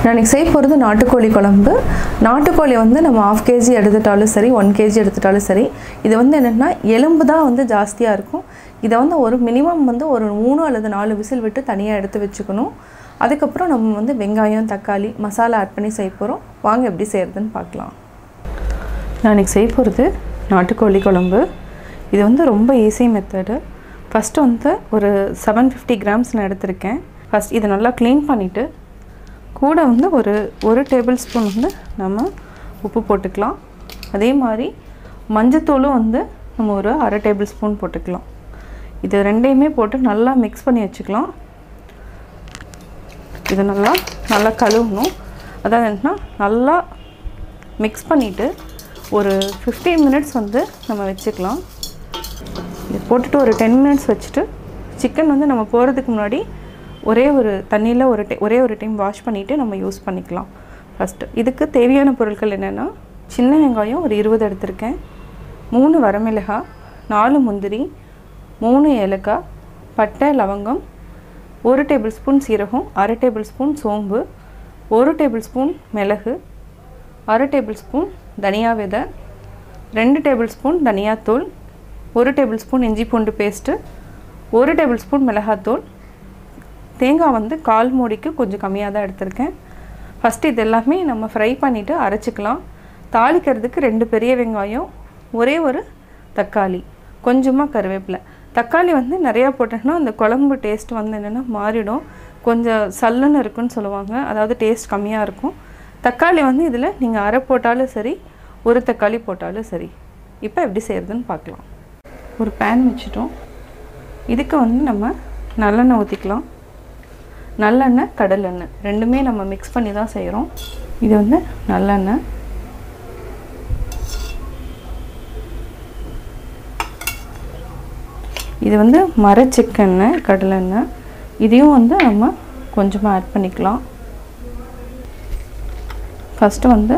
நான் இன்னைக்கு செய்ய போகிறது நாட்டுக்கோழி குழம்பு. நாட்டுக்கோழி வந்து நம்ம 1/2 kg எடுத்துட்டாலும் சரி, 1 kg எடுத்துட்டாலும் சரி, இது வந்து என்னென்னா எலும்பு தான் வந்து ஜாஸ்தியாக இருக்கும். இதை வந்து ஒரு மினிமம் வந்து ஒரு 3 அல்லது 4 விசில் விட்டு தனியாக எடுத்து வச்சுக்கணும். அதுக்கப்புறம் நம்ம வந்து வெங்காயம், தக்காளி, மசாலா ஆட் பண்ணி செய்ய போகிறோம். வாங்க எப்படி செய்கிறதுன்னு பார்க்கலாம். நான் இன்றைக்கி செய்ய போகிறது நாட்டுக்கோழி குழம்பு. இது வந்து ரொம்ப ஈஸி மெத்தடு. ஃபஸ்ட்டு வந்து ஒரு 750 கிராம்ஸ் நான் எடுத்திருக்கேன். ஃபஸ்ட் இதை நல்லா க்ளீன் பண்ணிவிட்டு கூட வந்து ஒரு டேபிள் ஸ்பூன் வந்து நம்ம உப்பு போட்டுக்கலாம். அதே மாதிரி மஞ்சத்தூளும் வந்து நம்ம ஒரு 1/2 டேபிள் ஸ்பூன் போட்டுக்கலாம். இது ரெண்டையுமே போட்டு நல்லா மிக்ஸ் பண்ணி வச்சுக்கலாம். இது நல்லா கழுவணும். அதாவது என்னன்னா நல்லா மிக்ஸ் பண்ணிவிட்டு ஒரு 15 மினிட்ஸ் வந்து நம்ம வச்சுக்கலாம். இது போட்டுட்டு ஒரு 10 மினிட்ஸ் வச்சுட்டு சிக்கன் வந்து நம்ம போகிறதுக்கு முன்னாடி ஒரே ஒரு தண்ணியில் ஒரே ஒரு டைம் வாஷ் பண்ணிவிட்டு நம்ம யூஸ் பண்ணிக்கலாம். ஃபஸ்ட்டு இதுக்கு தேவையான பொருட்கள் என்னென்னா, சின்ன வெங்காயம் ஒரு 20 எடுத்திருக்கேன், 3 வரமிளகாய், 4 முந்திரி, 3 ஏலக்காய், பட்டை, லவங்கம், 1 டேபிள் ஸ்பூன் சீரகம், 1/2 டேபிள் ஸ்பூன் சோம்பு, 1 டேபிள் ஸ்பூன் மிளகு, 1/2 டேபிள் ஸ்பூன் தனியா விதை, 2 டேபிள் ஸ்பூன் தனியாத்தூள், 1 டேபிள் ஸ்பூன் இஞ்சி பூண்டு பேஸ்ட்டு, 1 டேபிள் ஸ்பூன் மிளகாத்தூள், தேங்காய் வந்து 1/4 மூடிக்கு கொஞ்சம் கம்மியாக தான் எடுத்திருக்கேன். ஃபஸ்ட்டு இது எல்லாமே நம்ம ஃப்ரை பண்ணிவிட்டு அரைச்சிக்கலாம். தாளிக்கிறதுக்கு 2 பெரிய வெங்காயம், ஒரே ஒரு தக்காளி, கொஞ்சமாக கருவேப்பிலை. தக்காளி வந்து நிறையா போட்டோம்னா அந்த குழம்பு டேஸ்ட் வந்து என்னென்னா மாறிடும், கொஞ்சம் சல்லுன்னு இருக்குன்னு சொல்லுவாங்க, அதாவது டேஸ்ட் கம்மியாக இருக்கும். தக்காளி வந்து இதில் நீங்கள் அரை போட்டாலும் சரி, ஒரு தக்காளி போட்டாலும் சரி. இப்போ எப்படி செய்கிறதுன்னு பார்க்கலாம். ஒரு பேன் வச்சுட்டோம். இதுக்கு வந்து நம்ம நல்லெண்ணெய் ஊற்றிக்கலாம். நல்லெண்ணெய், கடலெண்ணெய் ரெண்டுமே நம்ம மிக்ஸ் பண்ணி தான் செய்கிறோம். இது வந்து நல்லெண்ணெய். இது வந்து மரச்சிக்கெண்ணெய், கடலெண்ணெய். இதையும் வந்து நம்ம கொஞ்சமாக ஆட் பண்ணிக்கலாம். ஃபஸ்ட்டு வந்து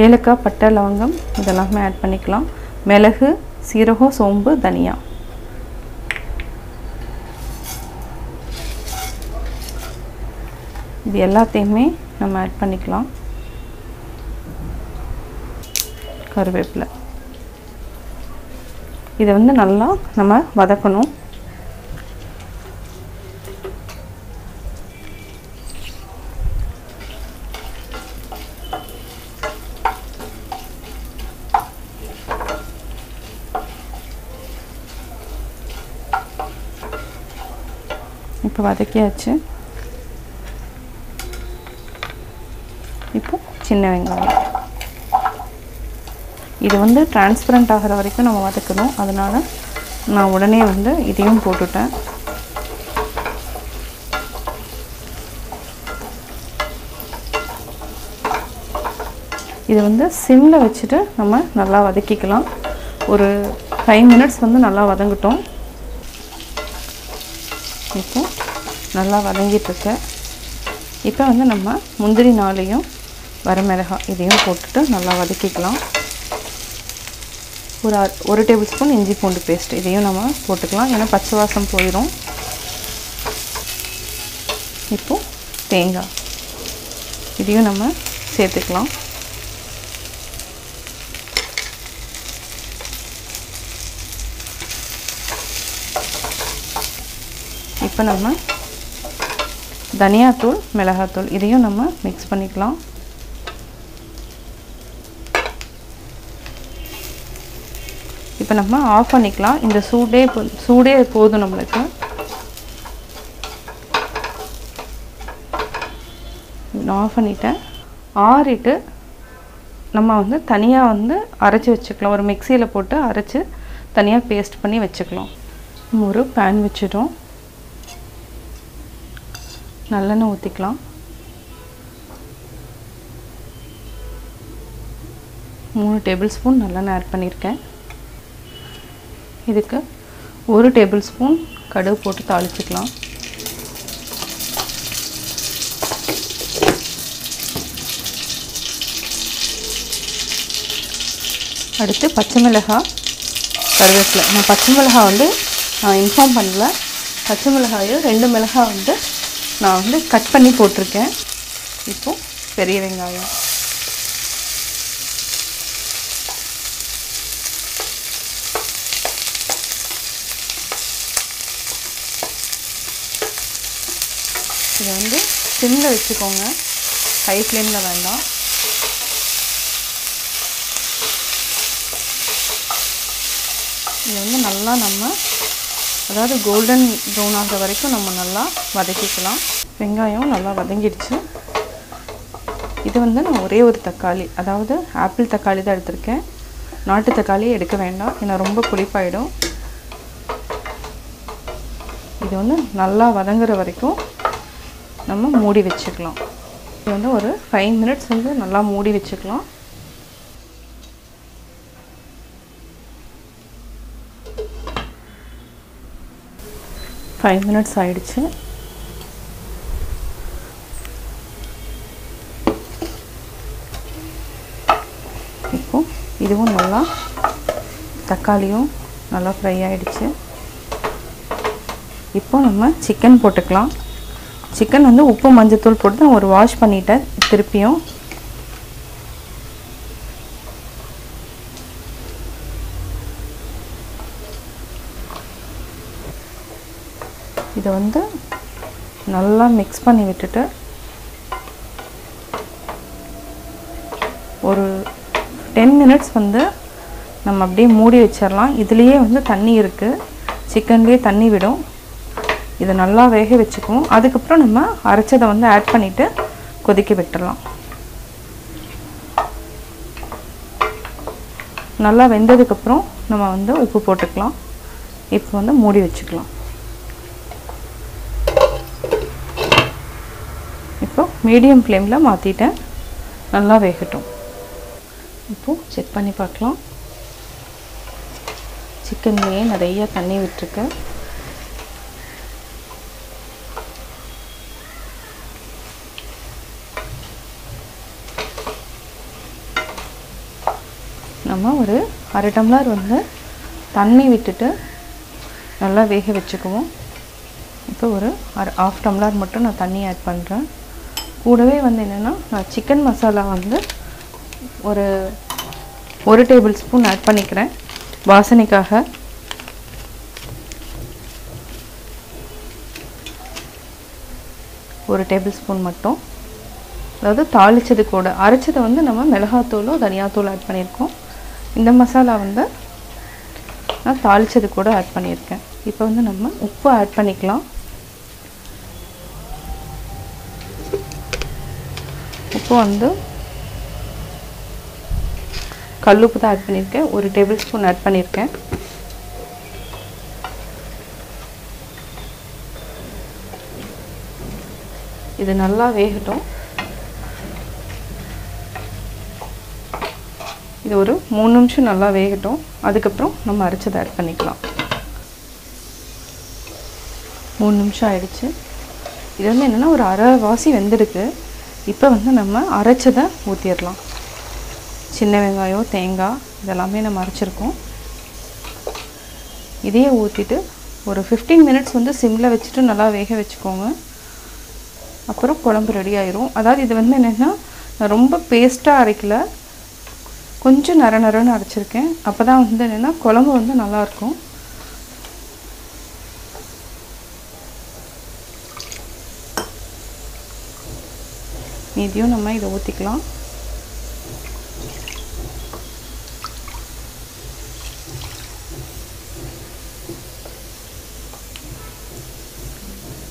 ஏலக்காய், பட்டை, லவங்கம் இதெல்லாமே ஆட் பண்ணிக்கலாம். மிளகு, சீரகம், சோம்பு, தனியா. இது எல்லாத்தையுமே நம்ம ஆட் பண்ணிக்கலாம். கருவேப்பிலை. இதை வந்து நல்லா நம்ம வதக்கணும். இப்போ வதக்கியாச்சு. இப்போ சின்ன வெங்காயம். இது வந்து டிரான்ஸ்பரண்ட் ஆகிற வரைக்கும் நம்ம வதக்கணும். அதனால் நான் உடனே வந்து இதையும் போட்டுட்டேன். இது வந்து சிம்மில் வச்சுட்டு நம்ம நல்லா வதக்கிக்கலாம். ஒரு 5 மினிட்ஸ் வந்து நல்லா வதங்கட்டும். இப்போ நல்லா வதங்கிட்டுருக்கு. இப்போ வந்து நம்ம முந்திரி 4 வரமிளகாய் இதையும் போட்டுட்டு நல்லா வதக்கிக்கலாம். ஒரு டேபிள் ஸ்பூன் இஞ்சி பூண்டு பேஸ்ட் இதையும் நம்ம போட்டுக்கலாம், ஏன்னா பச்சை வாசம் போயிடும். இப்போது தேங்காய் இதையும் நம்ம சேர்த்துக்கலாம். இப்போ நம்ம தனியாத்தூள், மிளகாத்தூள் இதையும் நம்ம மிக்ஸ் பண்ணிக்கலாம். இப்போ நம்ம ஆஃப் பண்ணிக்கலாம். இந்த சூடே போதும் நம்மளுக்கு. நான் ஆஃப் பண்ணிட்டேன். ஆறிட்டு நம்ம வந்து தனியாக வந்து அரைச்சி வச்சுக்கலாம். ஒரு மிக்சியில் போட்டு அரைச்சி தனியாக பேஸ்ட் பண்ணி வச்சுக்கலாம். ஒரு பேன் வச்சுட்டோம். நல்லெண்ணெய் ஊற்றிக்கலாம். 3 டேபிள் ஸ்பூன் நல்லெண்ணெய் ஆட் பண்ணியிருக்கேன். இதுக்கு 1 டேபிள் ஸ்பூன் கடுகு போட்டு தாளிச்சிக்கலாம். அடுத்து பச்சை மிளகாய், கருவேப்பிலை. நான் பச்சை மிளகாய் வந்து இன்ஃபார்ம் பண்ணல. பச்சை மிளகாயும் 2 மிளகாய் வந்து நான் வந்து கட் பண்ணி போட்டிருக்கேன். இப்போ பெரிய வெங்காயம், இதை வந்து சிம்மில் வச்சுக்கோங்க, ஹை ஃப்ளேமில் வேண்டாம். இது வந்து நல்லா நம்ம அதாவது கோல்டன் ப்ரௌன் ஆகிற வரைக்கும் நம்ம நல்லா வதக்கிக்கலாம். வெங்காயம் நல்லா வதங்கிடுச்சு. இது வந்து நான் ஒரே ஒரு தக்காளி, அதாவது ஆப்பிள் தக்காளி தான் எடுத்திருக்கேன். நாட்டு தக்காளியே எடுக்க வேண்டாம், ஏன்னா ரொம்ப புளிப்பாயிடும். இது வந்து நல்லா வதங்குற வரைக்கும் நம்ம மூடி வச்சுக்கலாம். இது வந்து ஒரு 5 மினிட்ஸ் வந்து நல்லா மூடி வச்சுக்கலாம். ஃபைவ் மினிட்ஸ் ஆயிடுச்சு. இப்போ இதுவும் நல்லா தக்காளியும் நல்லா ஃப்ரை ஆகிடுச்சு. இப்போ நம்ம சிக்கன் போட்டுக்கலாம். சிக்கன் வந்து உப்பு மஞ்சத்தூள் போட்டு நான் ஒரு வாஷ் பண்ணிட்டேன். திருப்பியும் இதை வந்து நல்லா மிக்ஸ் பண்ணி விட்டுட்டு ஒரு 10 மினிட்ஸ் வந்து நம்ம அப்படியே மூடி வச்சிடலாம். இதுலேயே வந்து தண்ணி இருக்குது, சிக்கன்லேயே தண்ணி விடும். இதை நல்லா வேக வச்சுக்குவோம். அதுக்கப்புறம் நம்ம அரைச்சதை வந்து ஆட் பண்ணிவிட்டு கொதிக்க விட்டுடலாம். நல்லா வெந்ததுக்கப்புறம் நம்ம வந்து உப்பு போட்டுக்கலாம். இப்போ வந்து மூடி வச்சுக்கலாம். இப்போ மீடியம் ஃப்ளேமில் மாற்றிட்டேன், நல்லா வேகட்டும். இப்போது செக் பண்ணி பார்க்கலாம். சிக்கன்லேயே நிறைய தண்ணி விட்டுருக்கேன். நம்ம ஒரு அரை டம்ளர் வந்து தண்ணி விட்டுட்டு நல்லா வேக வச்சுக்குவோம். இப்போ ஒரு ஹாஃப் டம்ளர் மட்டும் நான் தண்ணி ஆட் பண்ணுறேன். கூடவே வந்து என்னென்னா நான் சிக்கன் மசாலா வந்து ஒரு டேபிள் ஸ்பூன் ஆட் பண்ணிக்கிறேன் வாசனைக்காக. ஒரு டேபிள் ஸ்பூன் மட்டும், அதாவது தாளித்தது கூட. அரைச்சதை வந்து நம்ம மிளகாத்தூளோ தனியாத்தூள் ஆட் பண்ணியிருக்கோம். இந்த மசாலா வந்து நான் தாளித்தது கூட ஆட் பண்ணியிருக்கேன். இப்போ வந்து நம்ம உப்பு ஆட் பண்ணிக்கலாம். உப்பு வந்து கல்லுப்பு தான் ஆட் பண்ணியிருக்கேன், ஒரு டேபிள் ஸ்பூன் ஆட் பண்ணியிருக்கேன். இது நல்லா வேகட்டும். இது ஒரு 3 நிமிஷம் நல்லா வேகட்டும். அதுக்கப்புறம் நம்ம அரைச்சதை ஆட் பண்ணிக்கலாம். 3 நிமிஷம் ஆயிடுச்சு. இது வந்து என்னென்னா ஒரு அரைவாசி வெந்திருக்கு. இப்போ வந்து நம்ம அரைச்சதை ஊற்றிடலாம். சின்ன வெங்காயம், தேங்காய் இதெல்லாமே நம்ம அரைச்சிருக்கோம். இதையே ஊற்றிட்டு ஒரு 15 மினிட்ஸ் வந்து சிம்மில் வச்சுட்டு நல்லா வேக வச்சுக்கோங்க. அப்புறம் குழம்பு ரெடி ஆயிரும். அதாவது இது வந்து என்னென்னா நான் ரொம்ப பேஸ்ட்டாக அரைக்கல, கொஞ்சம் நரன்னு அரைச்சிருக்கேன். அப்போ தான் வந்து என்னென்னா குழம்பு வந்து நல்லாயிருக்கும். மீதியும் நம்ம இதை ஊற்றிக்கலாம்.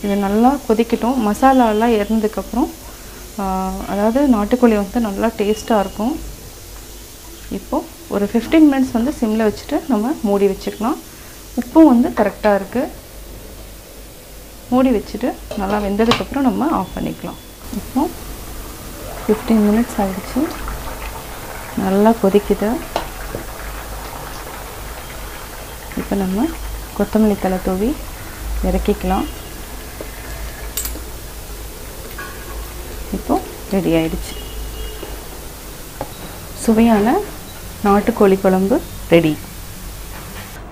இது நல்லா கொதிக்கட்டும். மசாலாலாம் இறந்ததுக்கப்புறம் அதாவது நாட்டுக்கோழி வந்து நல்லா டேஸ்ட்டாக இருக்கும். இப்போது ஒரு 15 மினிட்ஸ் வந்து சிம்மில் வச்சுட்டு நம்ம மூடி வச்சுக்கலாம். உப்பும் வந்து கரெக்டாக இருக்குது. மூடி வச்சுட்டு நல்லா வெந்ததுக்கப்புறம் நம்ம ஆஃப் பண்ணிக்கலாம். இப்போது 15 மினிட்ஸ் ஆகிடுச்சு, நல்லா கொதிக்குது. இப்போ நம்ம கொத்தமல்லி தழை தூவி இறக்கிக்கலாம். இப்போது ரெடி ஆயிடுச்சு. சுவையான நாட்டுக்கோழி குழம்பு ரெடி.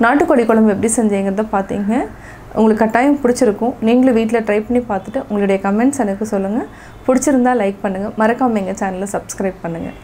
நாட்டுக்கோழி குழம்பு எப்படி செஞ்சீங்கிறத பார்த்தீங்க. உங்களுக்கு கட்டாயம் பிடிச்சிருக்கும். நீங்களும் வீட்டில் ட்ரை பண்ணி பார்த்துட்டு உங்களுடைய கமெண்ட்ஸ் எனக்கு சொல்லுங்கள். பிடிச்சிருந்தா லைக் பண்ணுங்கள். மறக்காமல் எங்கள் சேனலை சப்ஸ்கிரைப் பண்ணுங்கள்.